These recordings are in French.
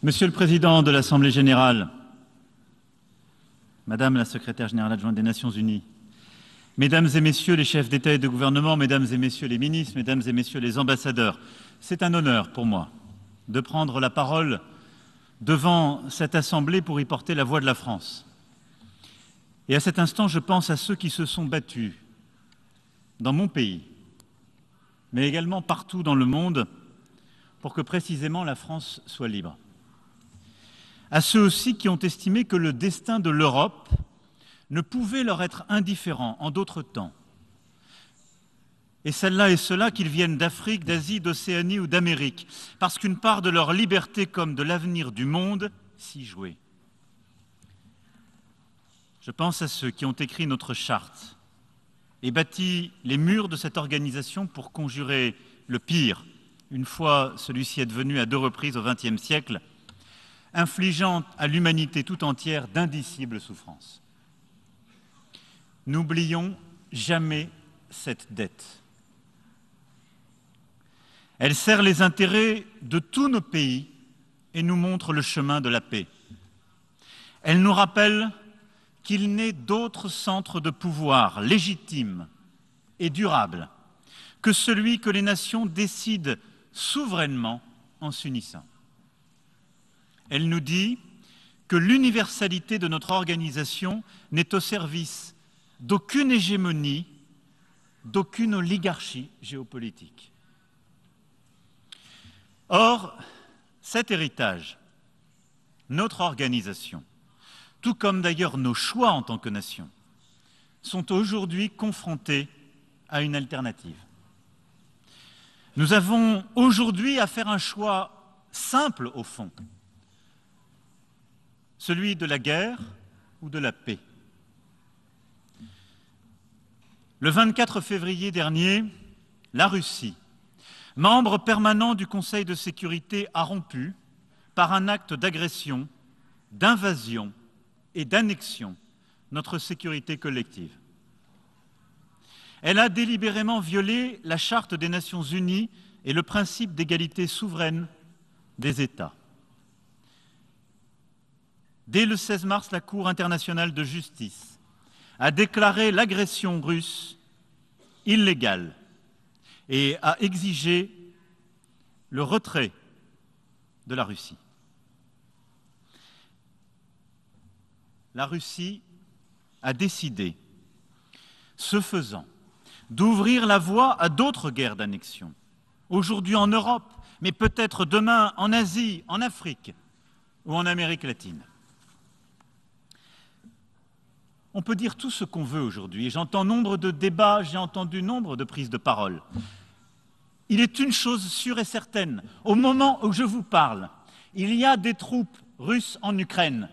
Monsieur le Président de l'Assemblée générale, Madame la Secrétaire générale adjointe des Nations unies, Mesdames et Messieurs les chefs d'État et de gouvernement, Mesdames et Messieurs les ministres, Mesdames et Messieurs les ambassadeurs, c'est un honneur pour moi de prendre la parole devant cette Assemblée pour y porter la voix de la France. Et à cet instant, je pense à ceux qui se sont battus dans mon pays, mais également partout dans le monde, pour que précisément la France soit libre. À ceux aussi qui ont estimé que le destin de l'Europe ne pouvait leur être indifférent en d'autres temps. Et celles-là et ceux-là, qu'ils viennent d'Afrique, d'Asie, d'Océanie ou d'Amérique, parce qu'une part de leur liberté comme de l'avenir du monde s'y jouait. Je pense à ceux qui ont écrit notre charte et bâti les murs de cette organisation pour conjurer le pire, une fois celui-ci advenu à 2 reprises au XXe siècle, infligeant à l'humanité tout entière d'indicibles souffrances. N'oublions jamais cette dette. Elle sert les intérêts de tous nos pays et nous montre le chemin de la paix. Elle nous rappelle qu'il n'est d'autre centre de pouvoir légitime et durable que celui que les nations décident souverainement en s'unissant. Elle nous dit que l'universalité de notre organisation n'est au service d'aucune hégémonie, d'aucune oligarchie géopolitique. Or, cet héritage, notre organisation, tout comme d'ailleurs nos choix en tant que nation, sont aujourd'hui confrontés à une alternative. Nous avons aujourd'hui à faire un choix simple au fond, celui de la guerre ou de la paix. Le 24 février dernier, la Russie, membre permanent du Conseil de sécurité, a rompu, par un acte d'agression, d'invasion et d'annexion, notre sécurité collective. Elle a délibérément violé la Charte des Nations unies et le principe d'égalité souveraine des États. Dès le 16 mars, la Cour internationale de justice a déclaré l'agression russe illégale et a exigé le retrait de la Russie. La Russie a décidé, ce faisant, d'ouvrir la voie à d'autres guerres d'annexion, aujourd'hui en Europe, mais peut-être demain en Asie, en Afrique ou en Amérique latine. On peut dire tout ce qu'on veut aujourd'hui, et j'entends nombre de débats, j'ai entendu nombre de prises de parole. Il est une chose sûre et certaine, au moment où je vous parle, il y a des troupes russes en Ukraine,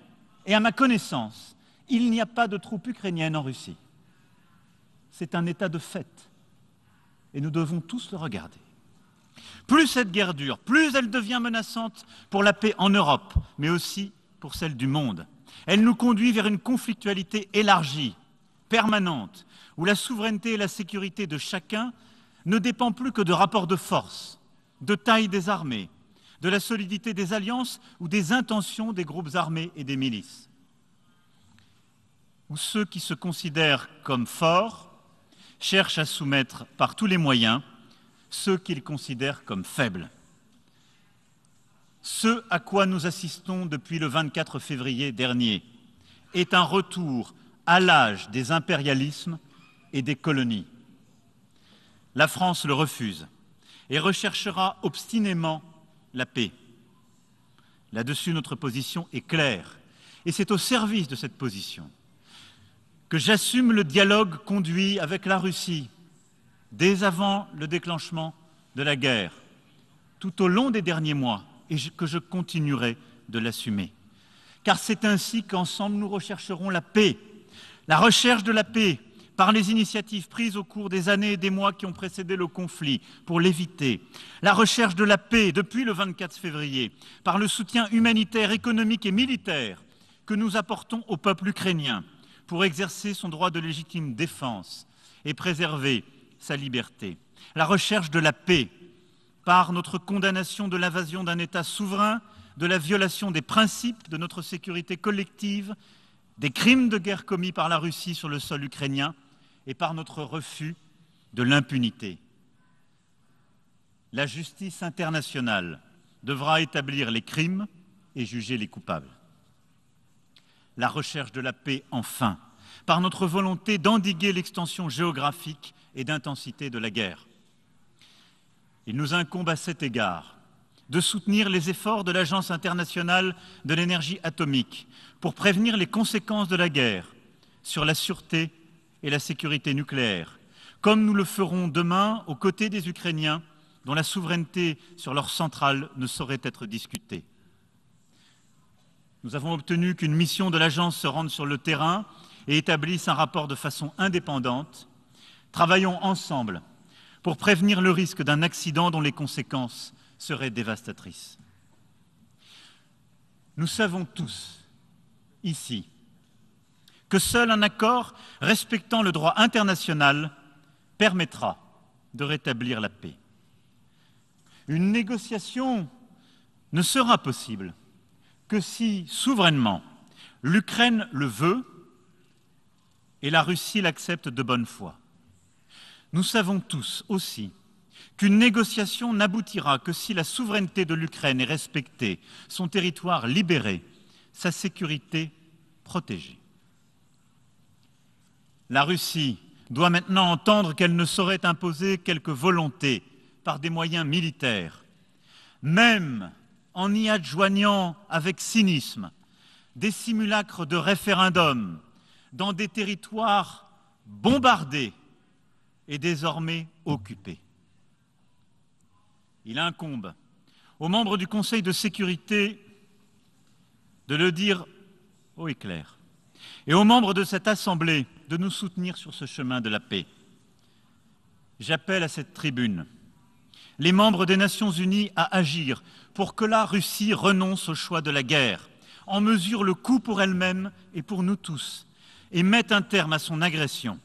et à ma connaissance, il n'y a pas de troupes ukrainiennes en Russie. C'est un état de fait, et nous devons tous le regarder. Plus cette guerre dure, plus elle devient menaçante pour la paix en Europe, mais aussi pour celle du monde. Elle nous conduit vers une conflictualité élargie, permanente, où la souveraineté et la sécurité de chacun ne dépendent plus que de rapports de force, de taille des armées, de la solidité des alliances ou des intentions des groupes armés et des milices. Où ceux qui se considèrent comme forts cherchent à soumettre par tous les moyens ceux qu'ils considèrent comme faibles. Ce à quoi nous assistons depuis le 24 février dernier est un retour à l'âge des impérialismes et des colonies. La France le refuse et recherchera obstinément la paix. Là-dessus, notre position est claire et c'est au service de cette position que j'assume le dialogue conduit avec la Russie dès avant le déclenchement de la guerre, tout au long des derniers mois, et que je continuerai de l'assumer. Car c'est ainsi qu'ensemble nous rechercherons la paix. La recherche de la paix par les initiatives prises au cours des années et des mois qui ont précédé le conflit pour l'éviter. La recherche de la paix depuis le 24 février par le soutien humanitaire, économique et militaire que nous apportons au peuple ukrainien pour exercer son droit de légitime défense et préserver sa liberté. La recherche de la paix par notre condamnation de l'invasion d'un État souverain de la violation des principes de notre sécurité collective, des crimes de guerre commis par la Russie sur le sol ukrainien et par notre refus de l'impunité. La justice internationale devra établir les crimes et juger les coupables. La recherche de la paix, enfin, par notre volonté d'endiguer l'extension géographique et d'intensité de la guerre. Il nous incombe à cet égard de soutenir les efforts de l'Agence internationale de l'énergie atomique pour prévenir les conséquences de la guerre sur la sûreté et la sécurité nucléaire, comme nous le ferons demain aux côtés des Ukrainiens dont la souveraineté sur leurs centrales ne saurait être discutée. Nous avons obtenu qu'une mission de l'agence se rende sur le terrain et établisse un rapport de façon indépendante. Travaillons ensemble pour prévenir le risque d'un accident dont les conséquences seraient dévastatrices. Nous savons tous, ici, que seul un accord respectant le droit international permettra de rétablir la paix. Une négociation ne sera possible que si, souverainement, l'Ukraine le veut et la Russie l'accepte de bonne foi. Nous savons tous aussi qu'une négociation n'aboutira que si la souveraineté de l'Ukraine est respectée, son territoire libéré, sa sécurité protégée. La Russie doit maintenant entendre qu'elle ne saurait imposer quelque volonté par des moyens militaires, même en y adjoignant avec cynisme des simulacres de référendum dans des territoires bombardés et désormais occupés. Il incombe aux membres du Conseil de sécurité de le dire haut et clair, et aux membres de cette Assemblée de nous soutenir sur ce chemin de la paix. J'appelle à cette tribune les membres des Nations Unies à agir pour que la Russie renonce au choix de la guerre, en mesure le coût pour elle-même et pour nous tous, et mette un terme à son agression.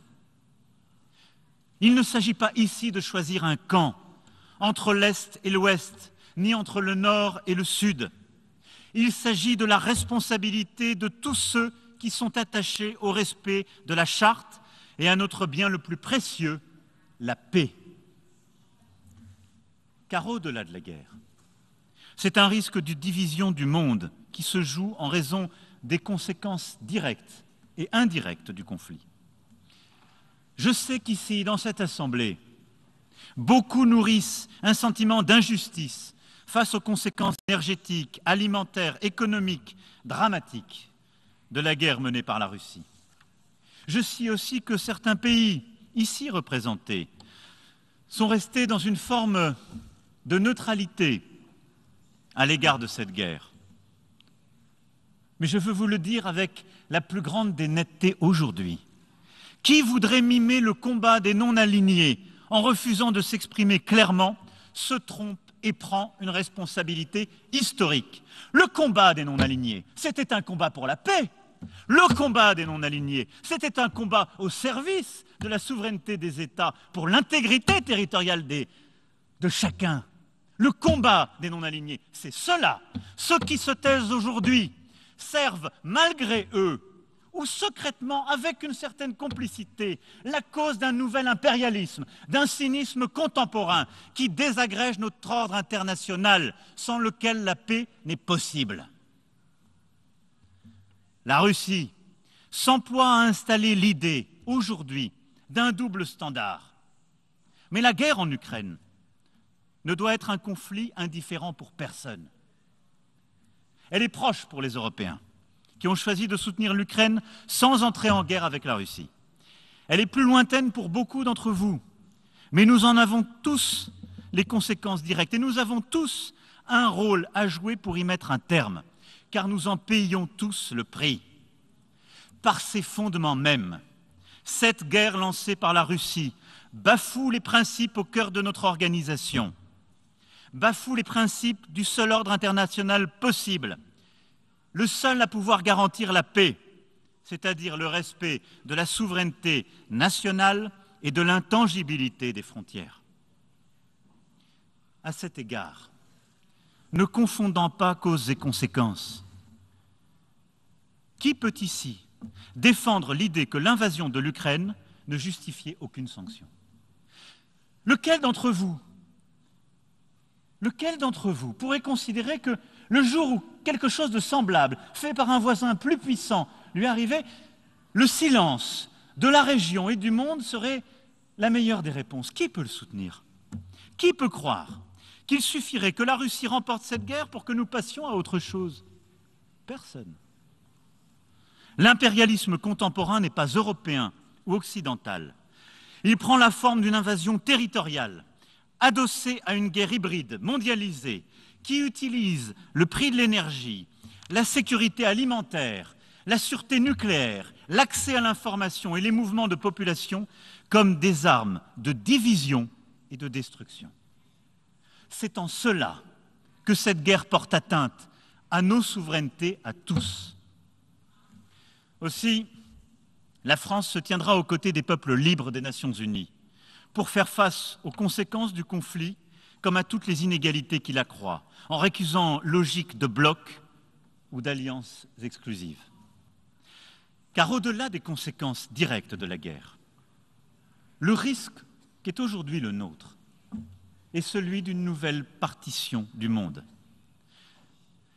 Il ne s'agit pas ici de choisir un camp entre l'Est et l'Ouest, ni entre le Nord et le Sud. Il s'agit de la responsabilité de tous ceux qui sont attachés au respect de la Charte et à notre bien le plus précieux, la paix. Car au-delà de la guerre, c'est un risque de division du monde qui se joue en raison des conséquences directes et indirectes du conflit. Je sais qu'ici, dans cette Assemblée, beaucoup nourrissent un sentiment d'injustice face aux conséquences énergétiques, alimentaires, économiques, dramatiques de la guerre menée par la Russie. Je sais aussi que certains pays, ici représentés, sont restés dans une forme de neutralité à l'égard de cette guerre. Mais je veux vous le dire avec la plus grande des nettetés aujourd'hui. Qui voudrait mimer le combat des non-alignés en refusant de s'exprimer clairement, se trompe et prend une responsabilité historique. Le combat des non-alignés, c'était un combat pour la paix. Le combat des non-alignés, c'était un combat au service de la souveraineté des États, pour l'intégrité territoriale de chacun. Le combat des non-alignés, c'est ceux-là. Ceux qui se taisent aujourd'hui servent malgré eux, ou secrètement, avec une certaine complicité, la cause d'un nouvel impérialisme, d'un cynisme contemporain qui désagrège notre ordre international, sans lequel la paix n'est possible. La Russie s'emploie à installer l'idée, aujourd'hui, d'un double standard. Mais la guerre en Ukraine ne doit être un conflit indifférent pour personne. Elle est proche pour les Européens, qui ont choisi de soutenir l'Ukraine sans entrer en guerre avec la Russie. Elle est plus lointaine pour beaucoup d'entre vous, mais nous en avons tous les conséquences directes et nous avons tous un rôle à jouer pour y mettre un terme, car nous en payons tous le prix. Par ses fondements mêmes, cette guerre lancée par la Russie bafoue les principes au cœur de notre organisation, bafoue les principes du seul ordre international possible, le seul à pouvoir garantir la paix, c'est-à-dire le respect de la souveraineté nationale et de l'intangibilité des frontières. À cet égard, ne confondant pas causes et conséquences. Qui peut ici défendre l'idée que l'invasion de l'Ukraine ne justifiait aucune sanction? Lequel d'entre vous pourrait considérer que le jour où quelque chose de semblable, fait par un voisin plus puissant, lui arrivait, le silence de la région et du monde serait la meilleure des réponses? Qui peut le soutenir? Qui peut croire qu'il suffirait que la Russie remporte cette guerre pour que nous passions à autre chose? Personne. L'impérialisme contemporain n'est pas européen ou occidental. Il prend la forme d'une invasion territoriale, adossée à une guerre hybride, mondialisée, qui utilise le prix de l'énergie, la sécurité alimentaire, la sûreté nucléaire, l'accès à l'information et les mouvements de population comme des armes de division et de destruction. C'est en cela que cette guerre porte atteinte à nos souverainetés à tous. Aussi, la France se tiendra aux côtés des peuples libres des Nations Unies pour faire face aux conséquences du conflit comme à toutes les inégalités qu'il accroît, en récusant logique de blocs ou d'alliances exclusives. Car au-delà des conséquences directes de la guerre, le risque qui est aujourd'hui le nôtre est celui d'une nouvelle partition du monde.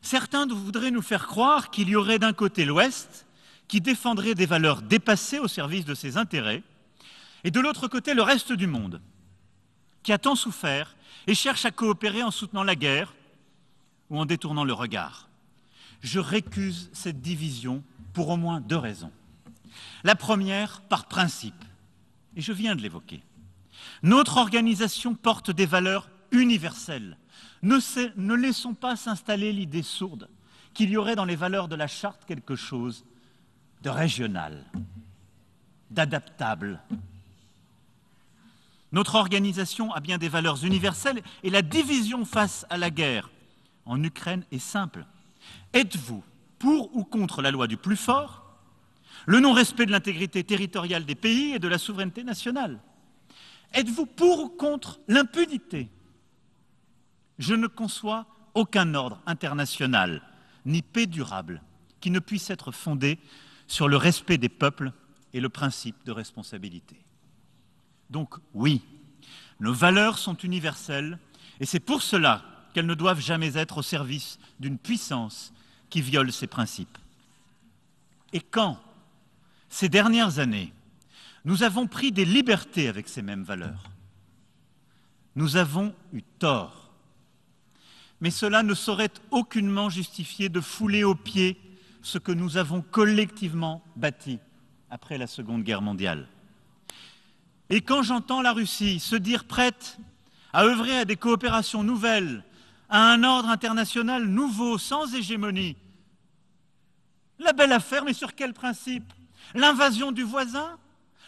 Certains voudraient nous faire croire qu'il y aurait d'un côté l'Ouest qui défendrait des valeurs dépassées au service de ses intérêts, et de l'autre côté le reste du monde, qui a tant souffert et cherche à coopérer en soutenant la guerre ou en détournant le regard. Je récuse cette division pour au moins deux raisons. La première, par principe, et je viens de l'évoquer. Notre organisation porte des valeurs universelles. Ne laissons pas s'installer l'idée sourde qu'il y aurait dans les valeurs de la Charte quelque chose de régional, d'adaptable. Notre organisation a bien des valeurs universelles et la division face à la guerre en Ukraine est simple. Êtes-vous pour ou contre la loi du plus fort, le non-respect de l'intégrité territoriale des pays et de la souveraineté nationale? Êtes-vous pour ou contre l'impunité? Je ne conçois aucun ordre international, ni paix durable, qui ne puisse être fondé sur le respect des peuples et le principe de responsabilité. Donc oui, nos valeurs sont universelles et c'est pour cela qu'elles ne doivent jamais être au service d'une puissance qui viole ces principes. Et quand, ces dernières années, nous avons pris des libertés avec ces mêmes valeurs, nous avons eu tort. Mais cela ne saurait aucunement justifier de fouler aux pieds ce que nous avons collectivement bâti après la Seconde Guerre mondiale. Et quand j'entends la Russie se dire prête à œuvrer à des coopérations nouvelles, à un ordre international nouveau, sans hégémonie, la belle affaire, mais sur quel principe? L'invasion du voisin?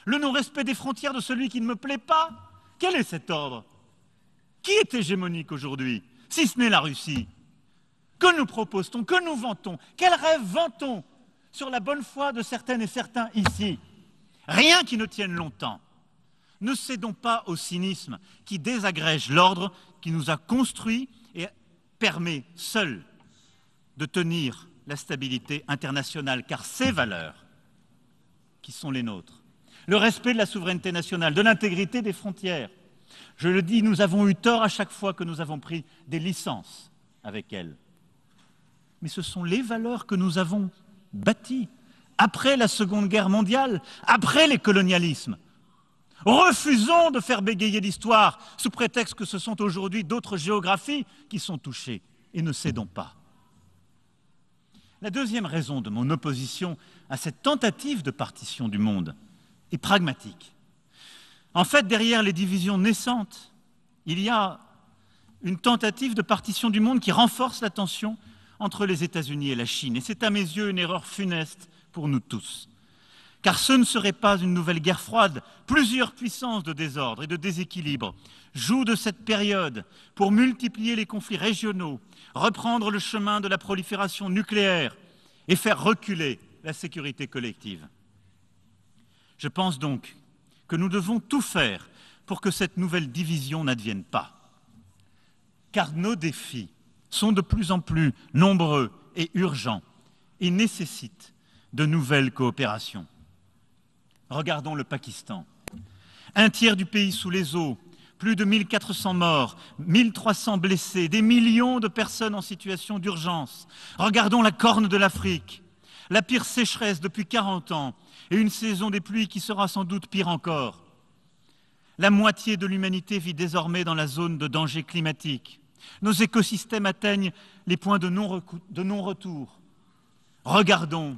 Le non-respect des frontières de celui qui ne me plaît pas? Quel est cet ordre? Qui est hégémonique aujourd'hui, si ce n'est la Russie? Que nous propose-t-on? Que nous vantons? Quel rêve vantons sur la bonne foi de certaines et certains ici? Rien qui ne tienne longtemps. Ne cédons pas au cynisme qui désagrège l'ordre qui nous a construits et permet seul de tenir la stabilité internationale, car ces valeurs qui sont les nôtres, le respect de la souveraineté nationale, de l'intégrité des frontières, je le dis, nous avons eu tort à chaque fois que nous avons pris des licences avec elles. Mais ce sont les valeurs que nous avons bâties après la Seconde Guerre mondiale, après les colonialismes. Refusons de faire bégayer l'histoire sous prétexte que ce sont aujourd'hui d'autres géographies qui sont touchées et ne cédons pas. La deuxième raison de mon opposition à cette tentative de partition du monde est pragmatique. En fait, derrière les divisions naissantes, il y a une tentative de partition du monde qui renforce la tension entre les États-Unis et la Chine. Et c'est à mes yeux une erreur funeste pour nous tous. Car ce ne serait pas une nouvelle guerre froide. Plusieurs puissances de désordre et de déséquilibre jouent de cette période pour multiplier les conflits régionaux, reprendre le chemin de la prolifération nucléaire et faire reculer la sécurité collective. Je pense donc que nous devons tout faire pour que cette nouvelle division n'advienne pas. Car nos défis sont de plus en plus nombreux et urgents et nécessitent de nouvelles coopérations. Regardons le Pakistan. Un tiers du pays sous les eaux, plus de 1400 morts, 1300 blessés, des millions de personnes en situation d'urgence. Regardons la Corne de l'Afrique, la pire sécheresse depuis 40 ans et une saison des pluies qui sera sans doute pire encore. La moitié de l'humanité vit désormais dans la zone de danger climatique. Nos écosystèmes atteignent les points de non-retour. Regardons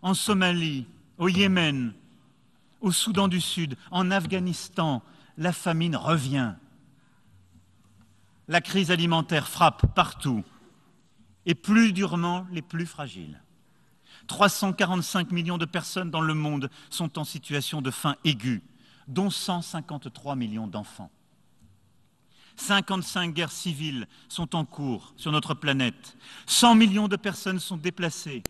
en Somalie, au Yémen, au Soudan du Sud, en Afghanistan, la famine revient. La crise alimentaire frappe partout et plus durement les plus fragiles. 345 millions de personnes dans le monde sont en situation de faim aiguë, dont 153 millions d'enfants. 55 guerres civiles sont en cours sur notre planète. 100 millions de personnes sont déplacées.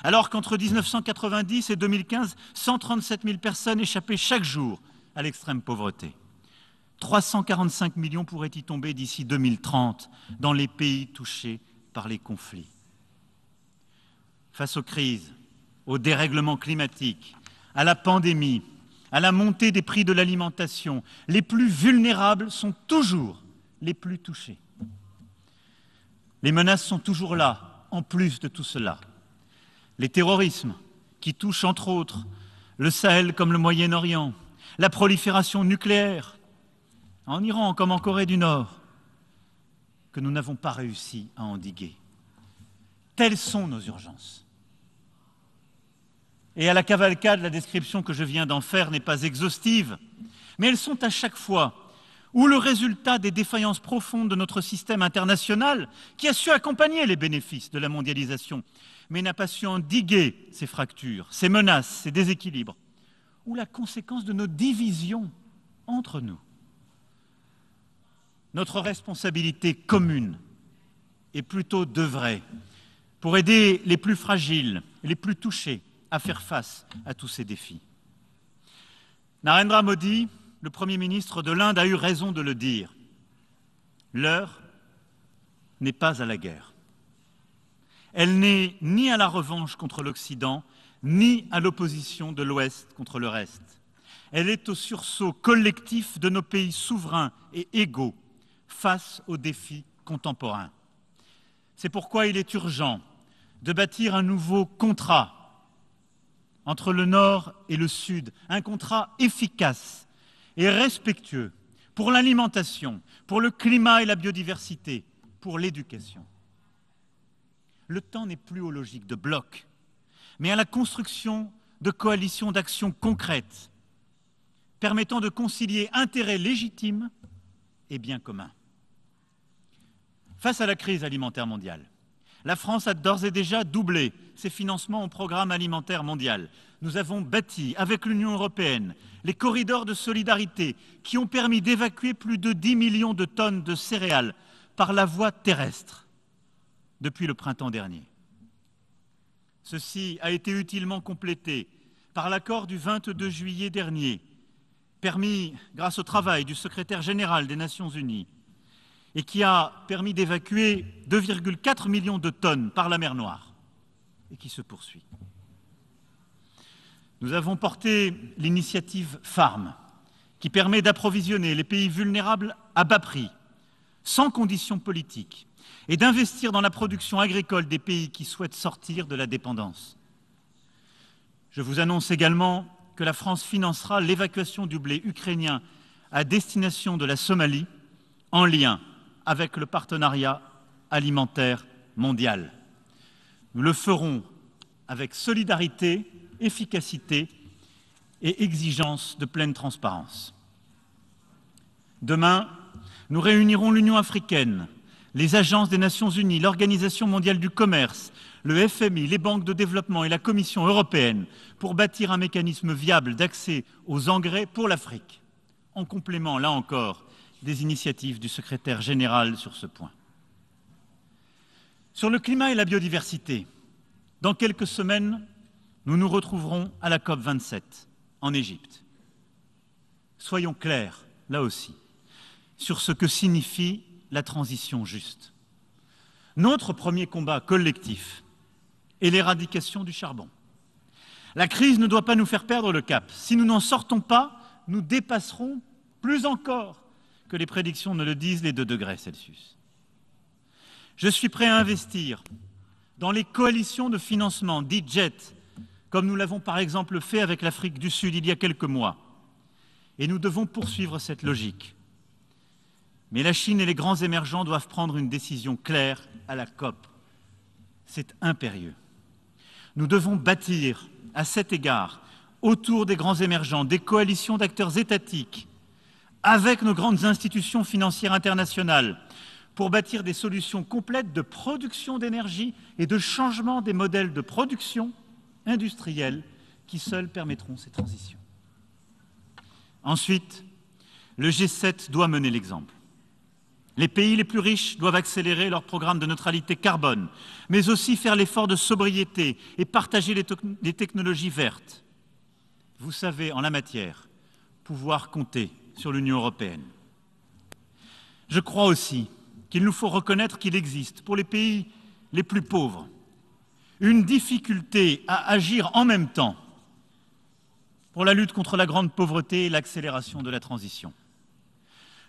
Alors qu'entre 1990 et 2015, 137 000 personnes échappaient chaque jour à l'extrême pauvreté. 345 millions pourraient y tomber d'ici 2030 dans les pays touchés par les conflits. Face aux crises, au dérèglement climatique, à la pandémie, à la montée des prix de l'alimentation, les plus vulnérables sont toujours les plus touchés. Les menaces sont toujours là, en plus de tout cela. Les terrorismes, qui touchent entre autres le Sahel comme le Moyen-Orient, la prolifération nucléaire, en Iran comme en Corée du Nord, que nous n'avons pas réussi à endiguer. Telles sont nos urgences. Et à la cavalcade, la description que je viens d'en faire n'est pas exhaustive, mais elles sont à chaque fois ou le résultat des défaillances profondes de notre système international qui a su accompagner les bénéfices de la mondialisation, mais n'a pas su endiguer ces fractures, ces menaces, ces déséquilibres, ou la conséquence de nos divisions entre nous. Notre responsabilité commune est plutôt d'œuvrer pour aider les plus fragiles, les plus touchés à faire face à tous ces défis. Narendra Modi, le Premier ministre de l'Inde, a eu raison de le dire. L'heure n'est pas à la guerre. Elle n'est ni à la revanche contre l'Occident, ni à l'opposition de l'Ouest contre le reste. Elle est au sursaut collectif de nos pays souverains et égaux face aux défis contemporains. C'est pourquoi il est urgent de bâtir un nouveau contrat entre le Nord et le Sud, un contrat efficace et respectueux pour l'alimentation, pour le climat et la biodiversité, pour l'éducation. Le temps n'est plus aux logiques de blocs, mais à la construction de coalitions d'actions concrètes permettant de concilier intérêts légitimes et biens communs. Face à la crise alimentaire mondiale, la France a d'ores et déjà doublé ses financements au programme alimentaire mondial. Nous avons bâti, avec l'Union européenne, les corridors de solidarité qui ont permis d'évacuer plus de 10 millions de tonnes de céréales par la voie terrestre depuis le printemps dernier. Ceci a été utilement complété par l'accord du 22 juillet dernier, permis grâce au travail du secrétaire général des Nations Unies, et qui a permis d'évacuer 2,4 millions de tonnes par la mer Noire, et qui se poursuit. Nous avons porté l'initiative Farm, qui permet d'approvisionner les pays vulnérables à bas prix, sans conditions politiques, et d'investir dans la production agricole des pays qui souhaitent sortir de la dépendance. Je vous annonce également que la France financera l'évacuation du blé ukrainien à destination de la Somalie, en lien avec le partenariat alimentaire mondial. Nous le ferons avec solidarité, efficacité et exigence de pleine transparence. Demain, nous réunirons l'Union africaine, les agences des Nations Unies, l'Organisation mondiale du commerce, le FMI, les banques de développement et la Commission européenne pour bâtir un mécanisme viable d'accès aux engrais pour l'Afrique, en complément, là encore, des initiatives du secrétaire général sur ce point. Sur le climat et la biodiversité, dans quelques semaines, nous nous retrouverons à la COP27 en Égypte. Soyons clairs, là aussi, sur ce que signifie la transition juste. Notre premier combat collectif est l'éradication du charbon. La crise ne doit pas nous faire perdre le cap. Si nous n'en sortons pas, nous dépasserons plus encore que les prédictions ne le disent les 2 degrés Celsius. Je suis prêt à investir dans les coalitions de financement dites JET, comme nous l'avons par exemple fait avec l'Afrique du Sud il y a quelques mois. Et nous devons poursuivre cette logique. Mais la Chine et les grands émergents doivent prendre une décision claire à la COP. C'est impérieux. Nous devons bâtir, à cet égard, autour des grands émergents, des coalitions d'acteurs étatiques, avec nos grandes institutions financières internationales, pour bâtir des solutions complètes de production d'énergie et de changement des modèles de production industrielle qui seuls permettront ces transitions. Ensuite, le G7 doit mener l'exemple. Les pays les plus riches doivent accélérer leur programme de neutralité carbone, mais aussi faire l'effort de sobriété et partager les technologies vertes. Vous savez, en la matière, pouvoir compter sur l'Union européenne. Je crois aussi qu'il nous faut reconnaître qu'il existe, pour les pays les plus pauvres, une difficulté à agir en même temps pour la lutte contre la grande pauvreté et l'accélération de la transition.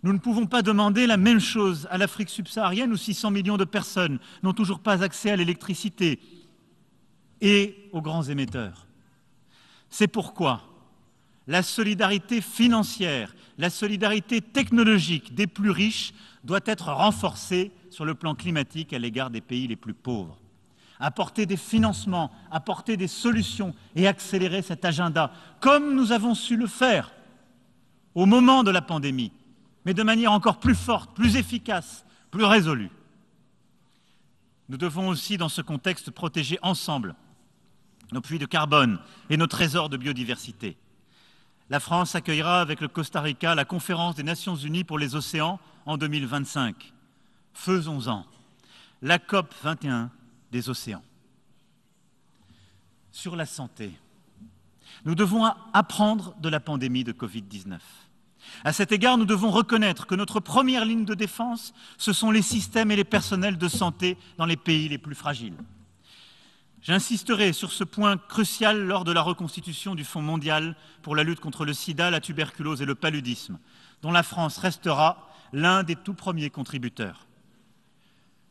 Nous ne pouvons pas demander la même chose à l'Afrique subsaharienne où 600 millions de personnes n'ont toujours pas accès à l'électricité et aux grands émetteurs. C'est pourquoi la solidarité financière, la solidarité technologique des plus riches doit être renforcée sur le plan climatique à l'égard des pays les plus pauvres. Apporter des financements, apporter des solutions et accélérer cet agenda, comme nous avons su le faire au moment de la pandémie, mais de manière encore plus forte, plus efficace, plus résolue. Nous devons aussi, dans ce contexte, protéger ensemble nos puits de carbone et nos trésors de biodiversité. La France accueillera avec le Costa Rica la conférence des Nations Unies pour les océans en 2025. Faisons-en la COP 21 des océans. Sur la santé, nous devons apprendre de la pandémie de Covid-19. À cet égard, nous devons reconnaître que notre première ligne de défense, ce sont les systèmes et les personnels de santé dans les pays les plus fragiles. J'insisterai sur ce point crucial lors de la reconstitution du Fonds mondial pour la lutte contre le sida, la tuberculose et le paludisme, dont la France restera l'un des tout premiers contributeurs.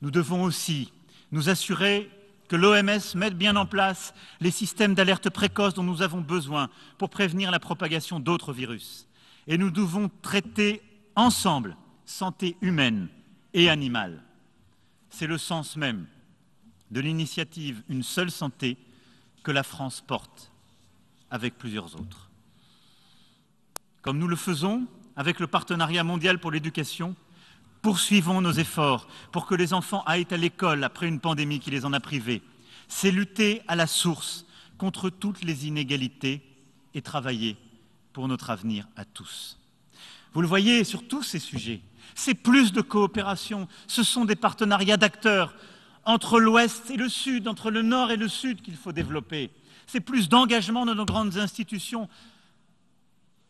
Nous devons aussi nous assurer que l'OMS mette bien en place les systèmes d'alerte précoce dont nous avons besoin pour prévenir la propagation d'autres virus. Et nous devons traiter ensemble santé humaine et animale. C'est le sens même de l'initiative Une seule santé que la France porte avec plusieurs autres. Comme nous le faisons avec le Partenariat mondial pour l'éducation, poursuivons nos efforts pour que les enfants aillent à l'école après une pandémie qui les en a privés. C'est lutter à la source contre toutes les inégalités et travailler pour notre avenir à tous. Vous le voyez sur tous ces sujets, c'est plus de coopération, ce sont des partenariats d'acteurs entre l'Ouest et le Sud, entre le Nord et le Sud qu'il faut développer. C'est plus d'engagement de nos grandes institutions.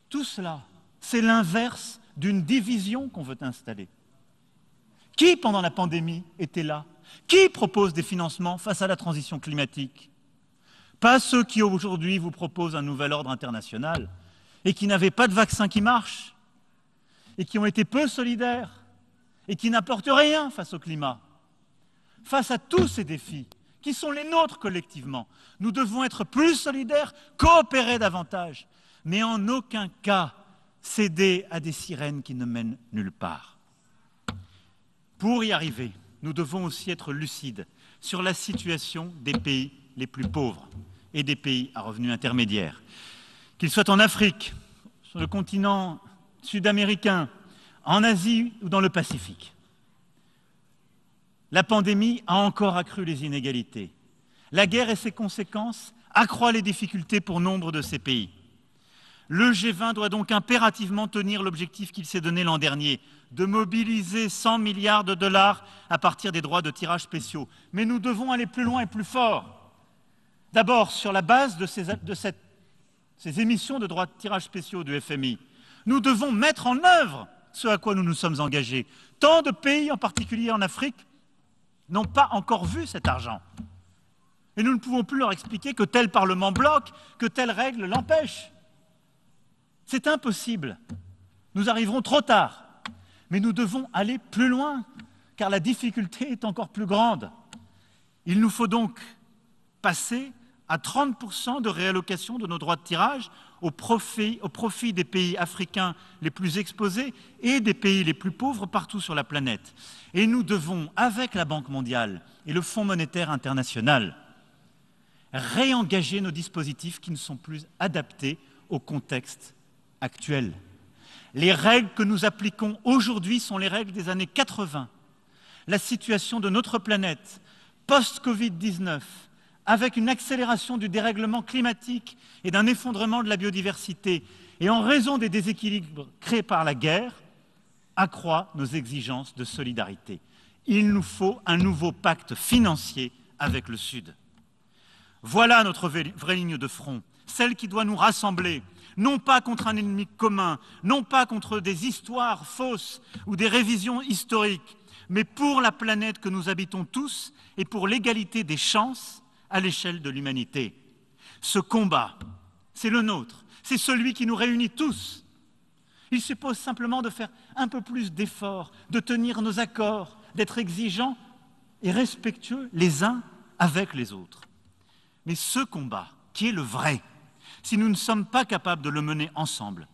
Tout cela, c'est l'inverse d'une division qu'on veut installer. Qui, pendant la pandémie, était là? Qui propose des financements face à la transition climatique? Pas ceux qui, aujourd'hui, vous proposent un nouvel ordre international et qui n'avaient pas de vaccin qui marche et qui ont été peu solidaires et qui n'apportent rien face au climat. Face à tous ces défis, qui sont les nôtres collectivement, nous devons être plus solidaires, coopérer davantage, mais en aucun cas céder à des sirènes qui ne mènent nulle part. Pour y arriver, nous devons aussi être lucides sur la situation des pays les plus pauvres et des pays à revenus intermédiaires. Qu'ils soient en Afrique, sur le continent sud-américain, en Asie ou dans le Pacifique. La pandémie a encore accru les inégalités. La guerre et ses conséquences accroissent les difficultés pour nombre de ces pays. Le G20 doit donc impérativement tenir l'objectif qu'il s'est donné l'an dernier, de mobiliser 100 milliards de dollars à partir des droits de tirage spéciaux. Mais nous devons aller plus loin et plus fort. D'abord, sur la base de ces émissions de droits de tirage spéciaux du FMI, nous devons mettre en œuvre ce à quoi nous nous sommes engagés. Tant de pays, en particulier en Afrique, n'ont pas encore vu cet argent. Et nous ne pouvons plus leur expliquer que tel Parlement bloque, que telle règle l'empêche. C'est impossible. Nous arriverons trop tard. Mais nous devons aller plus loin, car la difficulté est encore plus grande. Il nous faut donc passer à 30% de réallocation de nos droits de tirage au profit des pays africains les plus exposés et des pays les plus pauvres partout sur la planète. Et nous devons, avec la Banque mondiale et le Fonds monétaire international, réengager nos dispositifs qui ne sont plus adaptés au contexte actuel. Les règles que nous appliquons aujourd'hui sont les règles des années 80. La situation de notre planète, post-Covid-19, avec une accélération du dérèglement climatique et d'un effondrement de la biodiversité, et en raison des déséquilibres créés par la guerre, accroît nos exigences de solidarité. Il nous faut un nouveau pacte financier avec le Sud. Voilà notre vraie ligne de front, celle qui doit nous rassembler, non pas contre un ennemi commun, non pas contre des histoires fausses ou des révisions historiques, mais pour la planète que nous habitons tous et pour l'égalité des chances à l'échelle de l'humanité. Ce combat, c'est le nôtre, c'est celui qui nous réunit tous. Il suppose simplement de faire un peu plus d'efforts, de tenir nos accords, d'être exigeants et respectueux les uns avec les autres. Mais ce combat, qui est le vrai, si nous ne sommes pas capables de le mener ensemble,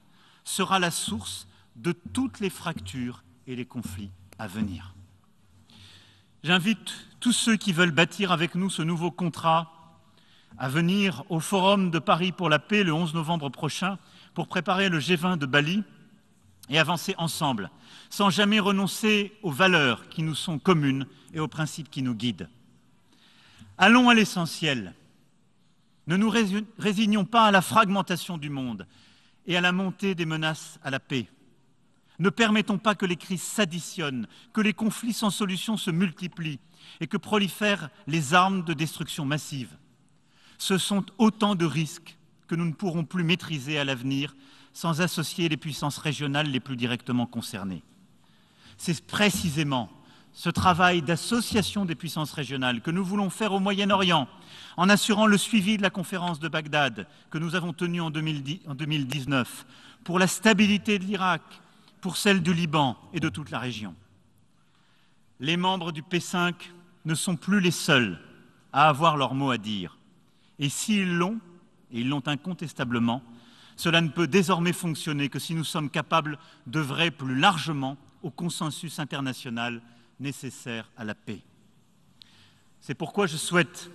sera la source de toutes les fractures et les conflits à venir. J'invite tous ceux qui veulent bâtir avec nous ce nouveau contrat à venir au Forum de Paris pour la paix le 11 novembre prochain pour préparer le G20 de Bali et avancer ensemble, sans jamais renoncer aux valeurs qui nous sont communes et aux principes qui nous guident. Allons à l'essentiel. Ne nous résignons pas à la fragmentation du monde et à la montée des menaces à la paix. Ne permettons pas que les crises s'additionnent, que les conflits sans solution se multiplient et que prolifèrent les armes de destruction massive. Ce sont autant de risques que nous ne pourrons plus maîtriser à l'avenir sans associer les puissances régionales les plus directement concernées. C'est précisément ce travail d'association des puissances régionales que nous voulons faire au Moyen-Orient, en assurant le suivi de la conférence de Bagdad que nous avons tenue en 2019, pour la stabilité de l'Irak, pour celle du Liban et de toute la région. Les membres du P5 ne sont plus les seuls à avoir leur mot à dire. Et s'ils l'ont, et ils l'ont incontestablement, cela ne peut désormais fonctionner que si nous sommes capables d'œuvrer plus largement au consensus international nécessaire à la paix. C'est pourquoi je souhaite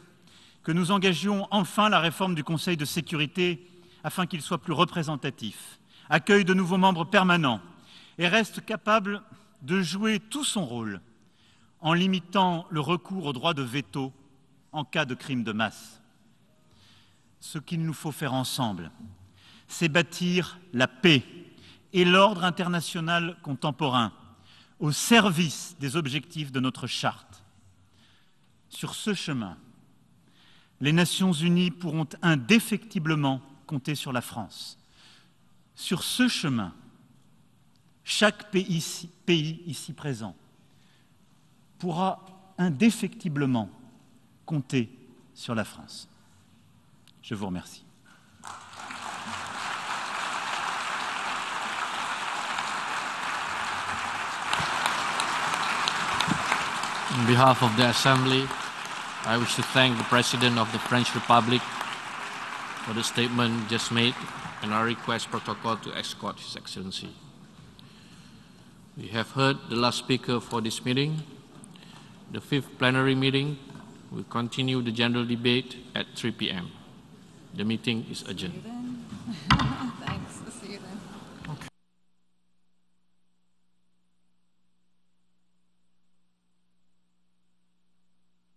que nous engagions enfin la réforme du Conseil de sécurité afin qu'il soit plus représentatif, accueille de nouveaux membres permanents et reste capable de jouer tout son rôle en limitant le recours au droit de veto en cas de crime de masse. Ce qu'il nous faut faire ensemble, c'est bâtir la paix et l'ordre international contemporain au service des objectifs de notre charte. Sur ce chemin, les Nations unies pourront indéfectiblement compter sur la France. Sur ce chemin, chaque pays ici présent pourra indéfectiblement compter sur la France. Je vous remercie. On behalf of the Assembly, I wish to thank the President of the French Republic for the statement just made, and I request protocol to escort His Excellency. We have heard the last speaker for this meeting. The fifth plenary meeting will continue the general debate at 3 p.m. The meeting is adjourned.